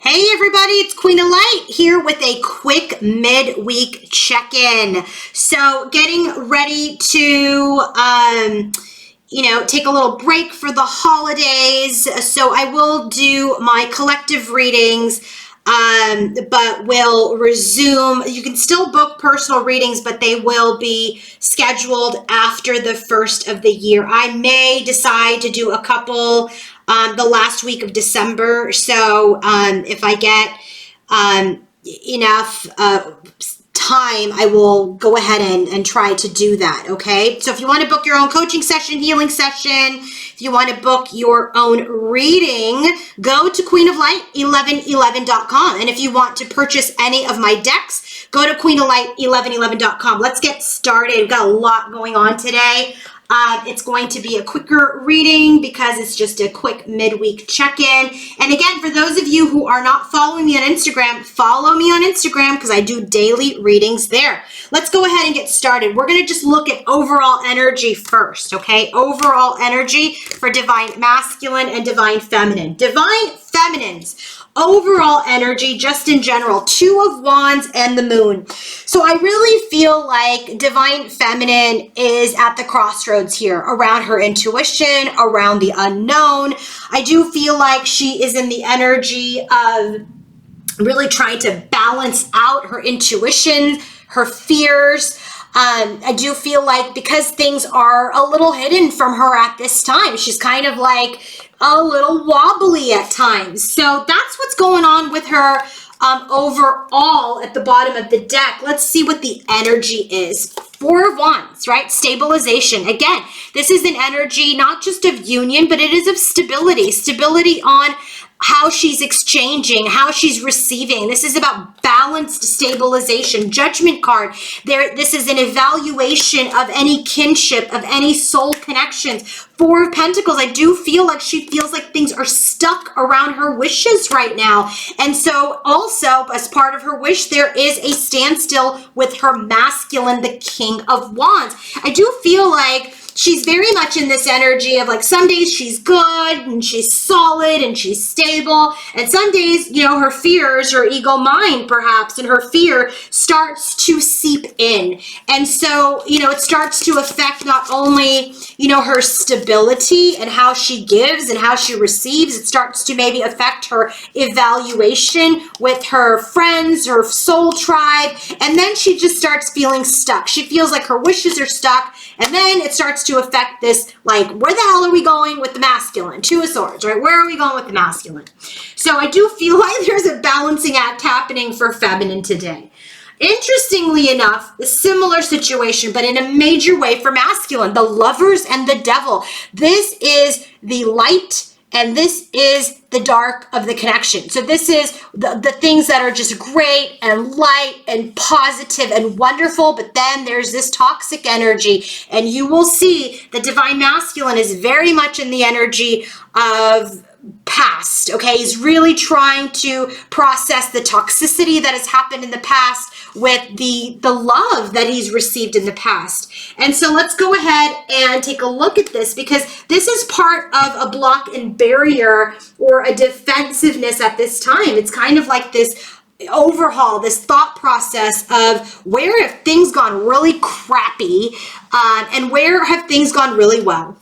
Hey everybody, it's Queen of Light here with a quick midweek check-in. So getting ready to, take a little break for the holidays. So I will do my collective readings, but will resume. You can still book personal readings, but they will be scheduled after the first of the year. I may decide to do a couple the last week of December. So if I get enough time, I will go ahead and try to do that. Okay. So if you want to book your own coaching session, healing session, if you want to book your own reading, go to queenoflight1111.com. And if you want to purchase any of my decks, go to queenoflight1111.com. Let's get started. We've got a lot going on today. It's going to be a quicker reading because it's just a quick midweek check-in. And again, for those of you who are not following me on Instagram, follow me on Instagram because I do daily readings there. Let's go ahead and get started. We're going to just look at overall energy first, okay? Overall energy for divine masculine and divine feminine. Divine feminines. Overall energy, just in general, 2 of Wands and the Moon. So I really feel like divine feminine is at the crossroads here around her intuition, around the unknown. I do feel like she is in the energy of really trying to balance out her intuition, her fears. I do feel like because things are a little hidden from her at this time, she's kind of like a little wobbly at times. So that's what's going on with her overall at the bottom of the deck. Let's see what the energy is. 4 of Wands, right? Stabilization. Again, this is an energy not just of union, but it is of stability. Stability on how she's exchanging, how she's receiving. This is about balanced stabilization. Judgment card. This is an evaluation of any kinship, of any soul connections. 4 of Pentacles. I do feel like she feels like things are stuck around her wishes right now. And so also, as part of her wish, there is a standstill with her masculine, the King of Wands. I do feel like she's very much in this energy of like some days she's good and she's solid and she's stable. And some days, her fears, her ego mind perhaps, and her fear starts to seep in. And so, it starts to affect not only, her stability and how she gives and how she receives. It starts to maybe affect her evaluation with her friends, her soul tribe. And then she just starts feeling stuck. She feels like her wishes are stuck. And then it starts to affect this, like, where the hell are we going with the masculine? 2 of Swords, right? Where are we going with the masculine? So I do feel like there's a balancing act happening for feminine today. Interestingly enough, a similar situation, but in a major way for masculine, the Lovers and the Devil. This is the light and this is the dark of the connection. So this is the things that are just great and light and positive and wonderful, but then there's this toxic energy, and you will see the divine masculine is very much in the energy of past. Okay, he's really trying to process the toxicity that has happened in the past with the love that he's received in the past. And so let's go ahead and take a look at this, because this is part of a block and barrier or a defensiveness at this time. It's kind of like this overhaul, this thought process of where have things gone really crappy and where have things gone really well.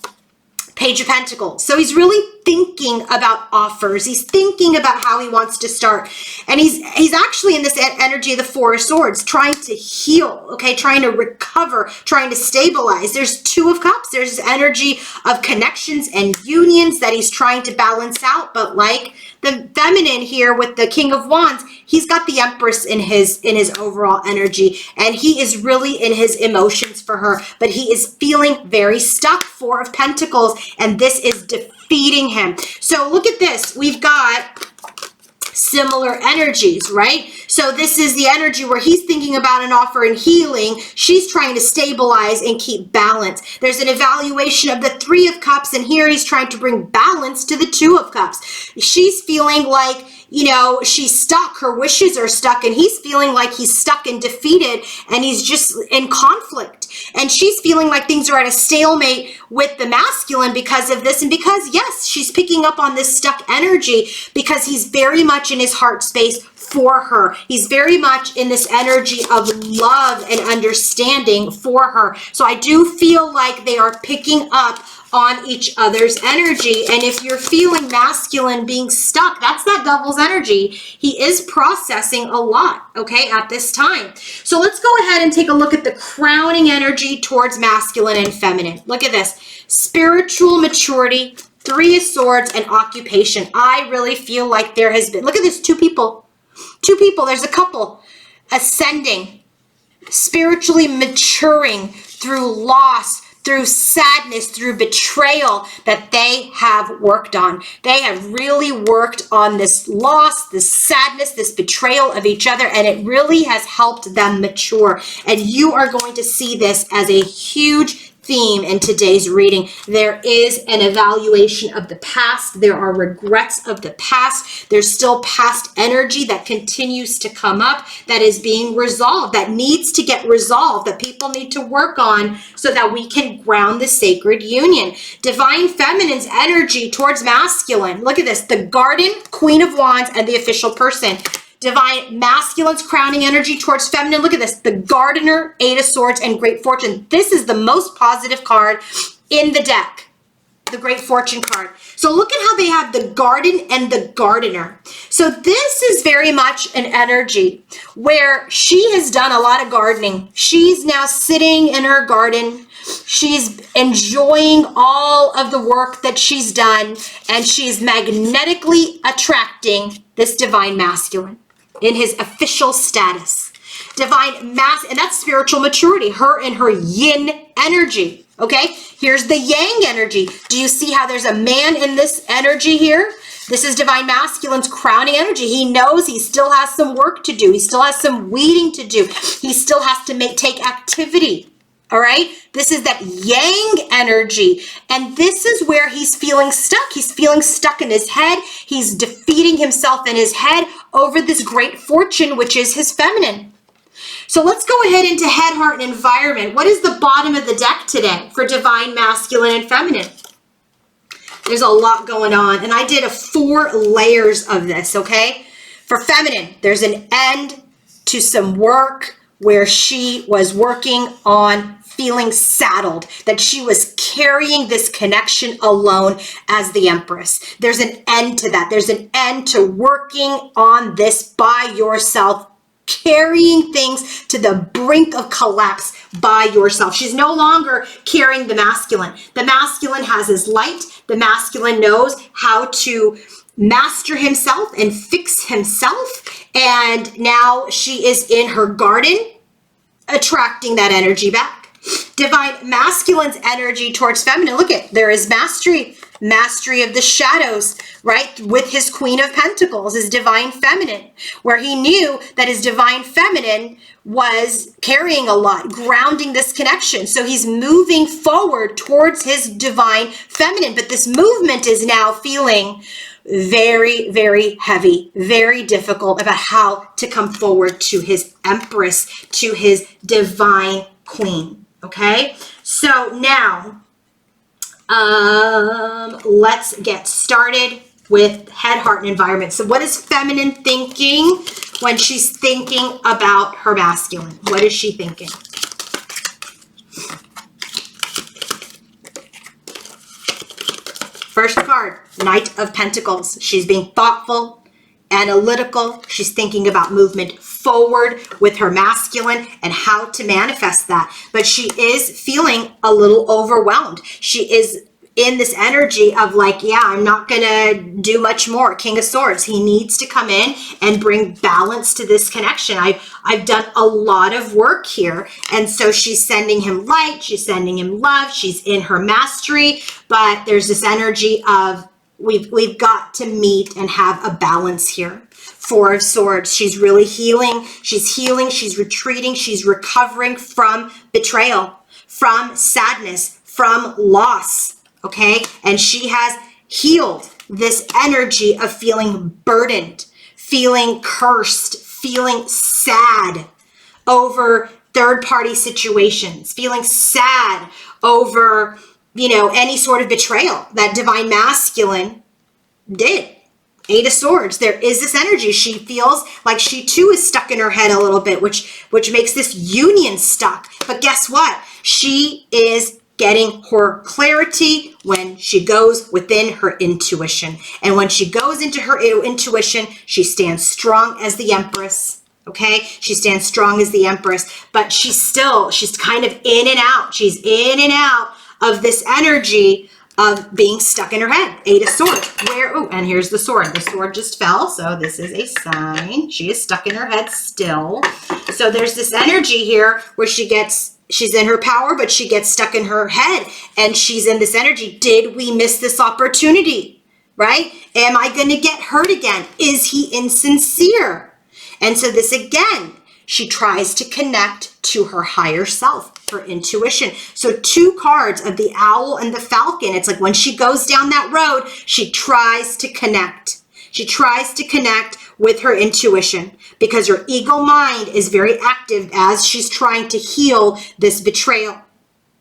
Page of Pentacles. So he's really thinking about offers. He's thinking about how he wants to start. And he's actually in this energy of the 4 of Swords, trying to heal, okay, trying to recover, trying to stabilize. There's 2 of Cups. There's this energy of connections and unions that he's trying to balance out. But like the feminine here with the King of Wands, he's got the Empress in his overall energy, and he is really in his emotions for her, but he is feeling very stuck. 4 of Pentacles, and this is defeating him. So look at this. We've got similar energies, right? So this is the energy where he's thinking about an offer and healing. She's trying to stabilize and keep balance. There's an evaluation of the 3 of Cups, and here he's trying to bring balance to the 2 of Cups. She's feeling like, you know, she's stuck, her wishes are stuck, and he's feeling like he's stuck and defeated, and he's just in conflict. And she's feeling like things are at a stalemate with the masculine because of this, and because, yes, she's picking up on this stuck energy because he's very much in his heart space for her. He's very much in this energy of love and understanding for her. So I do feel like they are picking up on each other's energy. And if you're feeling masculine being stuck, that's that devil's energy. He is processing a lot, okay, at this time. So let's go ahead and take a look at the crowning energy towards masculine and feminine. Look at this. Spiritual maturity, Three of Swords, and occupation. I really feel like there has been, look at this, two people, there's a couple ascending, spiritually maturing through loss, through sadness, through betrayal that they have worked on. They have really worked on this loss, this sadness, this betrayal of each other, and it really has helped them mature. And you are going to see this as a huge theme in today's reading. There is an evaluation of the past. There are regrets of the past. There's still past energy that continues to come up that is being resolved, that needs to get resolved, that people need to work on so that we can ground the sacred union. Divine feminine's energy towards masculine. Look at this. The Garden, Queen of Wands, and the official person. Divine masculine's crowning energy towards feminine. Look at this. The Gardener, Eight of Swords, and Great Fortune. This is the most positive card in the deck. The Great Fortune card. So look at how they have the Garden and the Gardener. So this is very much an energy where she has done a lot of gardening. She's now sitting in her garden. She's enjoying all of the work that she's done, and she's magnetically attracting this divine masculine in his official status. Divine mass, and that's spiritual maturity, her and her yin energy. Okay, here's the yang energy. Do you see how there's a man in this energy here? This is divine masculine's crowning energy. He knows he still has some work to do. He still has some weeding to do. He still has to take activity. All right, this is that yang energy, and this is where he's feeling stuck. He's feeling stuck in his head. He's defeating himself in his head over this great fortune, which is his feminine. So let's go ahead into head, heart, and environment. What is the bottom of the deck today for divine masculine and feminine? There's a lot going on, and I did 4 layers of this, okay? For feminine, there's an end to some work where she was working on feeling saddled, that she was carrying this connection alone as the Empress. There's an end to that. There's an end to working on this by yourself, carrying things to the brink of collapse by yourself. She's no longer carrying the masculine. The masculine has his light. The masculine knows how to master himself and fix himself. And now she is in her garden, attracting that energy back. Divine masculine's energy towards feminine. Look at, there is mastery of the shadows, right? With his Queen of Pentacles, his divine feminine, where he knew that his divine feminine was carrying a lot, grounding this connection. So he's moving forward towards his divine feminine, but this movement is now feeling very, very heavy, very difficult about how to come forward to his Empress, to his divine queen. Okay, so now let's get started with head, heart, and environment. So what is feminine thinking when she's thinking about her masculine? What is she thinking? First card, Knight of Pentacles. She's being thoughtful, analytical. She's thinking about movement forward with her masculine and how to manifest that. But she is feeling a little overwhelmed. She is in this energy of like, yeah, I'm not gonna do much more. King of Swords. He needs to come in and bring balance to this connection. I've done a lot of work here. And so she's sending him light. She's sending him love. She's in her mastery. But there's this energy of we've got to meet and have a balance here. 4 of Swords. She's really healing. She's healing. She's retreating. She's recovering from betrayal, from sadness, from loss. Okay. And she has healed this energy of feeling burdened, feeling cursed, feeling sad over third-party situations, feeling sad over, any sort of betrayal that divine masculine did. 8 of Swords. There is this energy. She feels like she too is stuck in her head a little bit, which makes this union stuck. But guess what? She is getting her clarity when she goes within her intuition. And when she goes into her intuition, she stands strong as the Empress. Okay, she stands strong as the Empress, but she's kind of in and out. She's in and out of this energy of being stuck in her head. 8 of Swords. And here's the sword. The sword just fell, so this is a sign. She is stuck in her head still. So there's this energy here where she's in her power, but she gets stuck in her head, and she's in this energy. Did we miss this opportunity? Right? Am I going to get hurt again? Is he insincere? And so this again, she tries to connect to her higher self, her intuition. So 2 cards of the owl and the falcon. It's like when she goes down that road, she tries to connect. She tries to connect with her intuition because her ego mind is very active as she's trying to heal this betrayal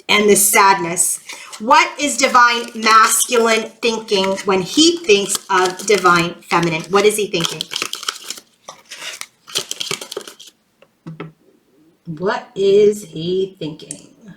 and this sadness. What is divine masculine thinking when he thinks of divine feminine? What is he thinking? What is he thinking?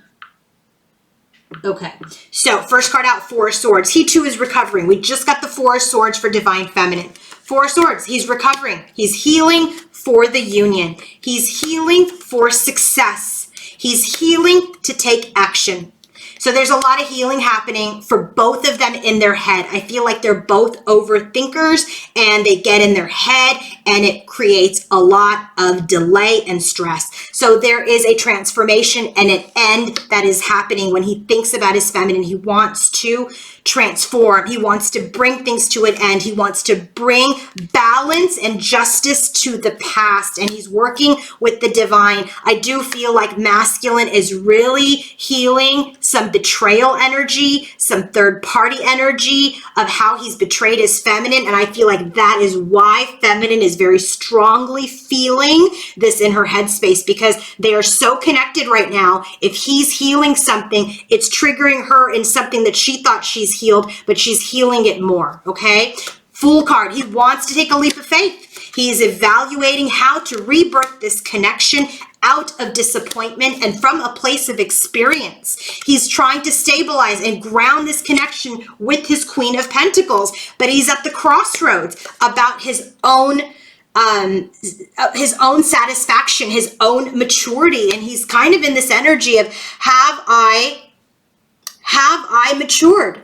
Okay, so first card out, 4 of Swords. He too is recovering. We just got the 4 of Swords for divine feminine. 4 of Swords, he's recovering. He's healing for the union. He's healing for success. He's healing to take action. So there's a lot of healing happening for both of them in their head. I feel like they're both overthinkers and they get in their head and it creates a lot of delay and stress. So there is a transformation and an end that is happening when he thinks about his feminine. He wants to transform. He wants to bring things to an end. He wants to bring balance and justice to the past, and he's working with the divine. I do feel like masculine is really healing some betrayal energy, some third party energy of how he's betrayed his feminine, and I feel like that is why feminine is very strongly feeling this in her headspace, because they are so connected right now. If he's healing something, it's triggering her in something that she thought she's healed, but she's healing it more, okay? Fool card, he wants to take a leap of faith. He is evaluating how to rebirth this connection out of disappointment and from a place of experience. He's trying to stabilize and ground this connection with his Queen of Pentacles, but he's at the crossroads about his own satisfaction, his own maturity, and he's kind of in this energy of have I matured?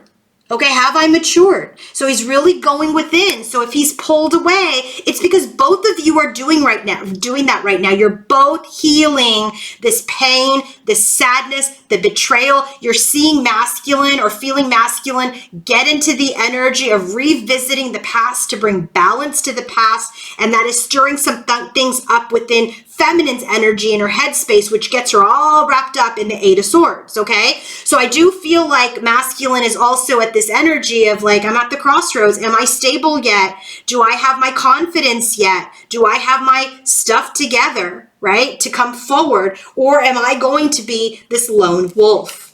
Okay, have I matured? So he's really going within. So if he's pulled away, it's because both of you are doing that right now. You're both healing this pain, this sadness, the betrayal. You're seeing masculine or feeling masculine get into the energy of revisiting the past to bring balance to the past. And that is stirring some things up within feminine's energy in her headspace, which gets her all wrapped up in the 8 of Swords, okay? So I do feel like masculine is also at this energy of like, I'm at the crossroads. Am I stable yet? Do I have my confidence yet? Do I have my stuff together, right, to come forward? Or am I going to be this lone wolf?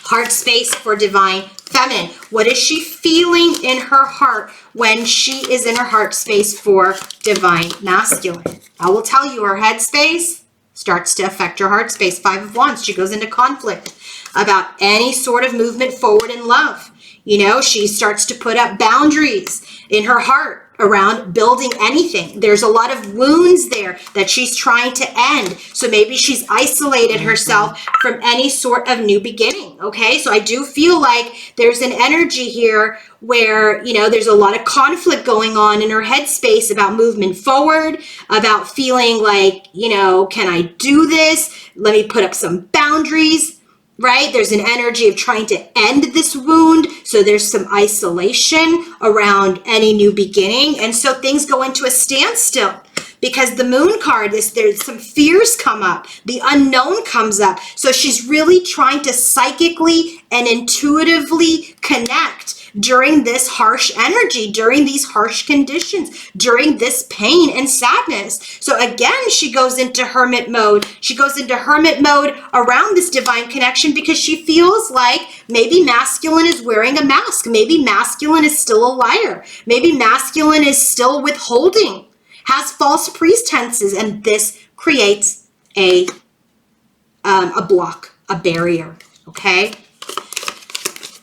Heart space for divine feminine. What is she feeling in her heart when she is in her heart space for divine masculine? I will tell you, her head space starts to affect her heart space. 5 of Wands, she goes into conflict about any sort of movement forward in love. You know, she starts to put up boundaries in her heart around building anything. There's a lot of wounds there that she's trying to end. So maybe she's isolated herself from any sort of new beginning. Okay, so I do feel like there's an energy here where, you know, there's a lot of conflict going on in her headspace about movement forward, about feeling like, you know, can I do this? Let me put up some boundaries. Right? There's an energy of trying to end this wound. So there's some isolation around any new beginning. And so things go into a standstill because the moon card, there's some fears come up. The unknown comes up. So she's really trying to psychically and intuitively connect during this harsh energy, during these harsh conditions, during this pain and sadness. So again, she goes into hermit mode. She goes into hermit mode around this divine connection because she feels like maybe masculine is wearing a mask. Maybe masculine is still a liar. Maybe masculine is still withholding, has false pretenses, and this creates a block, a barrier, okay?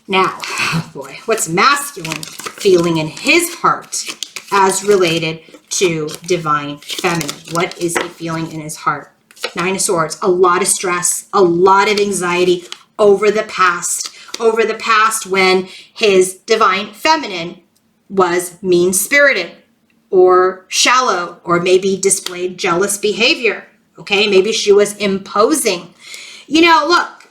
Now, oh boy, what's masculine feeling in his heart as related to divine feminine? What is he feeling in his heart? Nine of Swords, a lot of stress, a lot of anxiety over the past when his divine feminine was mean-spirited or shallow, or maybe displayed jealous behavior, okay? Maybe she was imposing. You know, look,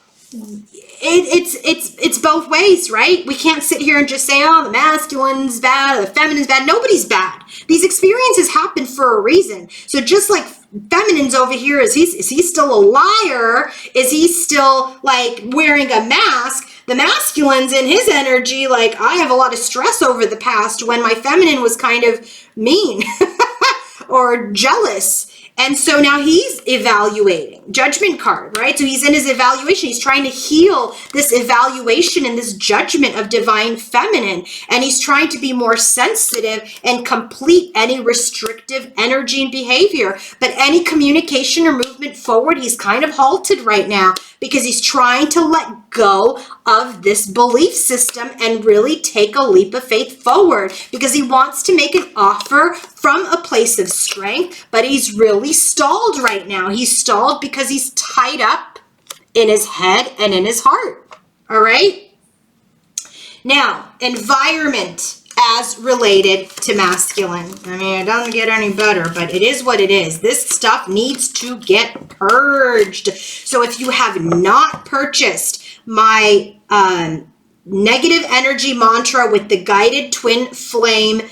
it's both ways, right? We can't sit here and just say, oh, the masculine's bad, or the feminine's bad. Nobody's bad. These experiences happen for a reason. So just like feminine's over here, is he still a liar? Is he still like wearing a mask? The masculine's in his energy, like, I have a lot of stress over the past when my feminine was kind of mean or jealous. And so now he's evaluating. Judgment card, right? So he's in his evaluation. He's trying to heal this evaluation and this judgment of divine feminine. And he's trying to be more sensitive and complete any restrictive energy and behavior. But any communication or movement forward, he's kind of halted right now because he's trying to let go of this belief system and really take a leap of faith forward, because he wants to make an offer from a place of strength, but he's really stalled right now. He's stalled because he's tied up in his head and in his heart. All right. Now, environment as related to masculine. I mean, it doesn't get any better, but it is what it is. This stuff needs to get purged. So if you have not purchased my negative energy mantra with the guided twin flame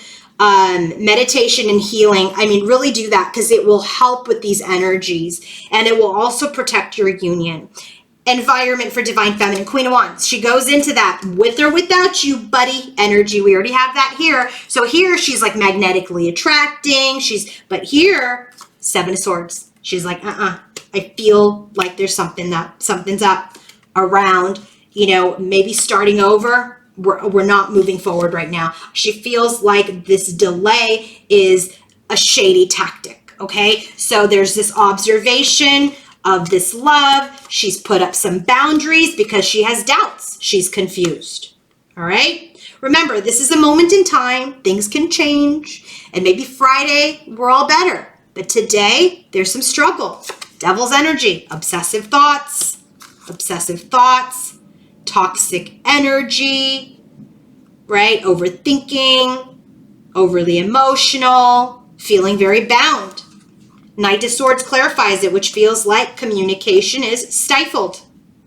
meditation and healing, I mean, really do that, because it will help with these energies, and it will also protect your union. Environment for divine feminine, Queen of Wands. She goes into that with or without you, buddy energy. We already have that here. So here she's like magnetically attracting. But here, Seven of Swords. She's like, I feel like there's something's up around, you know, maybe starting over. We're not moving forward right now. She feels like this delay is a shady tactic. Okay. So there's this observation of this love. She's put up some boundaries because she has doubts. She's confused. All right. Remember, this is a moment in time. Things can change. And maybe Friday, we're all better. But today, there's some struggle. Devil's energy, obsessive thoughts, toxic energy, right? Overthinking, overly emotional, feeling very bound. Knight of Swords clarifies it, which feels like communication is stifled,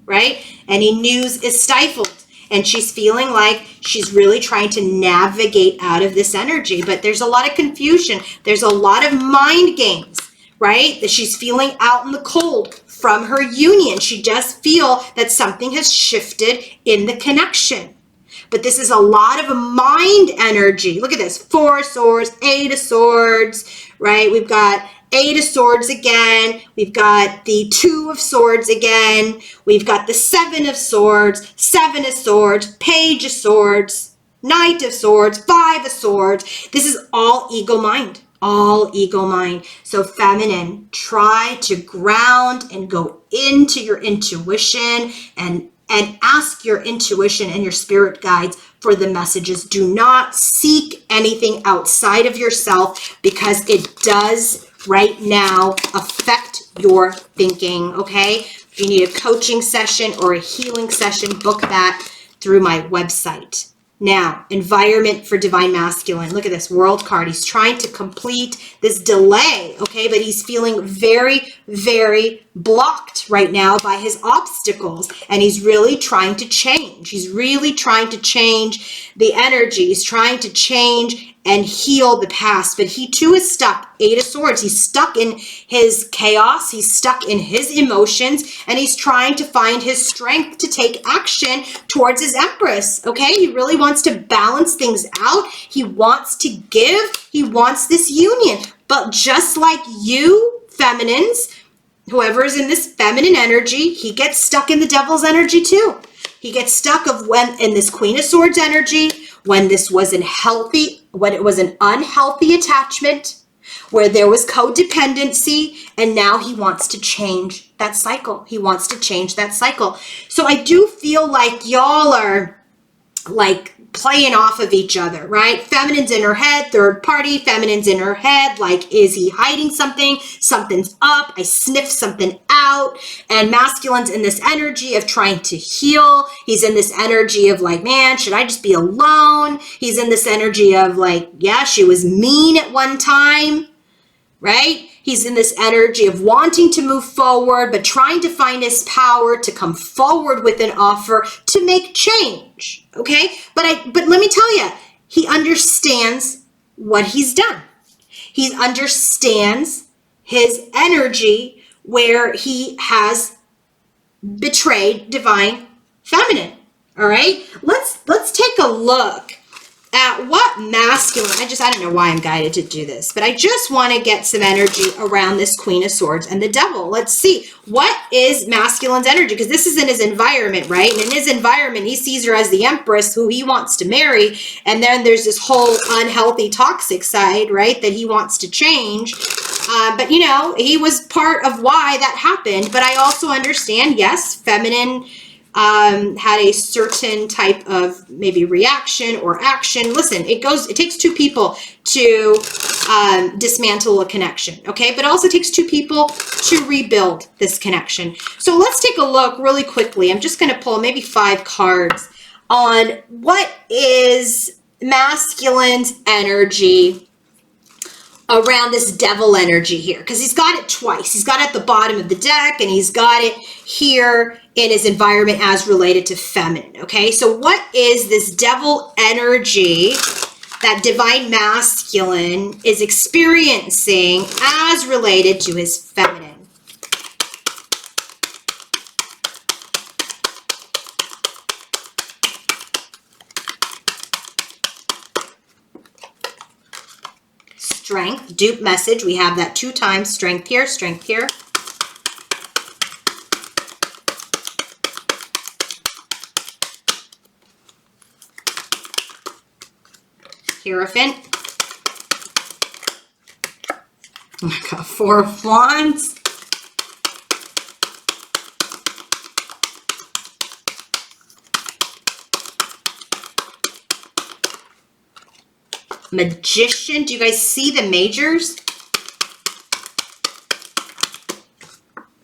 right? Any news is stifled. And she's feeling like she's really trying to navigate out of this energy. But there's a lot of confusion. There's a lot of mind games, right? That she's feeling out in the cold from her union. She does feel that something has shifted in the connection. But this is a lot of mind energy. Look at this. 4 of Swords, 8 of Swords, right? We've got 8 of Swords again. We've got the 2 of Swords again. We've got the 7 of Swords, 7 of Swords, Page of Swords, Knight of Swords, 5 of Swords. This is all ego mind. All ego mind. So feminine, try to ground and go into your intuition and ask your intuition and your spirit guides for the messages. Do not seek anything outside of yourself, because it does right now affect your thinking, okay? If you need a coaching session or a healing session, book that through my website. Now, environment for divine masculine. Look at this World card. He's trying to complete this delay, okay? But he's feeling very, very blocked right now by his obstacles. And he's really trying to change. He's really trying to change the energy. He's trying to change and heal the past. But he too is stuck. 8 of Swords. He's stuck in his chaos. He's stuck in his emotions, and he's trying to find his strength to take action towards his Empress. Okay, he really wants to balance things out. He wants to give. He wants this union. But just like you, feminines, whoever is in this feminine energy, he gets stuck in the Devil's energy too. He gets stuck in this Queen of Swords energy, when this wasn't healthy, when it was an unhealthy attachment, where there was codependency, and now he wants to change that cycle. He wants to change that cycle. So I do feel like y'all are like playing off of each other, right? Feminine's in her head, third party, feminine's in her head, like, is he hiding something? Something's up, I sniff something out. And masculine's in this energy of trying to heal. He's in this energy of like, man, should I just be alone? He's in this energy of like, yeah, she was mean at one time, right? He's in this energy of wanting to move forward, but trying to find his power to come forward with an offer to make change, okay? But let me tell you, he understands what he's done. He understands his energy where he has betrayed divine feminine, all right? Let's take a look at what masculine, I don't know why I'm guided to do this, but I just want to get some energy around this Queen of Swords and the Devil. Let's see, what is masculine's energy? Because this is in his environment, right? And in his environment, he sees her as the Empress who he wants to marry. And then there's this whole unhealthy, toxic side, right, that he wants to change. But, you know, he was part of why that happened. But I also understand, yes, feminine had a certain type of maybe reaction or action. Listen, it takes two people to dismantle a connection, okay? But it also takes two people to rebuild this connection. So let's take a look really quickly. I'm just going to pull maybe 5 cards on what is masculine's energy around this Devil energy here, because he's got it twice. He's got it at the bottom of the deck, and he's got it here in his environment as related to feminine, okay? So what is this Devil energy that divine masculine is experiencing as related to his feminine? Strength, dupe message. We have that 2 times. Strength here, strength here. Hierophant. Oh my God, 4 of Wands. Magician. Do you guys see the majors?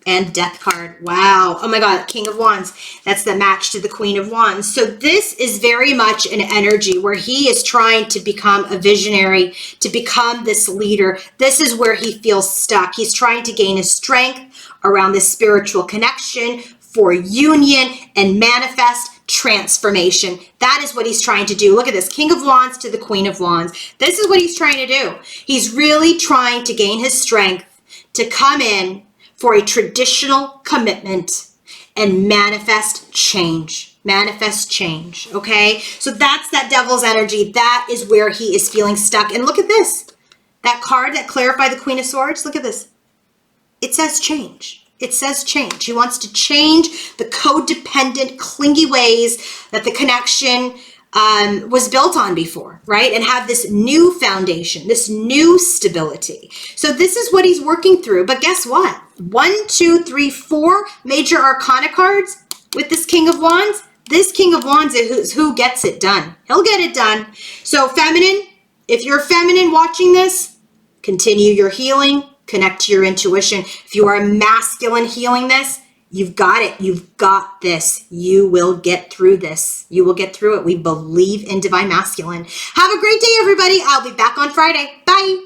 And Death card. Wow. Oh my God. King of Wands. That's the match to the Queen of Wands. So this is very much an energy where he is trying to become a visionary, to become this leader. This is where he feels stuck. He's trying to gain his strength around this spiritual connection for union and manifest transformation. That is what he's trying to do. Look at this. King of Wands to the Queen of Wands. This is what he's trying to do. He's really trying to gain his strength to come in for a traditional commitment and manifest change. Manifest change, okay? So that's that Devil's energy. That is where he is feeling stuck. And look at this. That card that clarified the Queen of Swords, look at this. It says change. It says change. He wants to change the codependent, clingy ways that the connection was built on before, right? And have this new foundation, this new stability. So this is what he's working through. But guess what? 1, 2, 3, 4 major arcana cards with this King of Wands. This King of Wands is who gets it done. He'll get it done. So feminine, if you're feminine watching this, continue your healing, connect to your intuition. If you are a masculine healing this, you've got it. You've got this. You will get through this. You will get through it. We believe in divine masculine. Have a great day, everybody. I'll be back on Friday. Bye.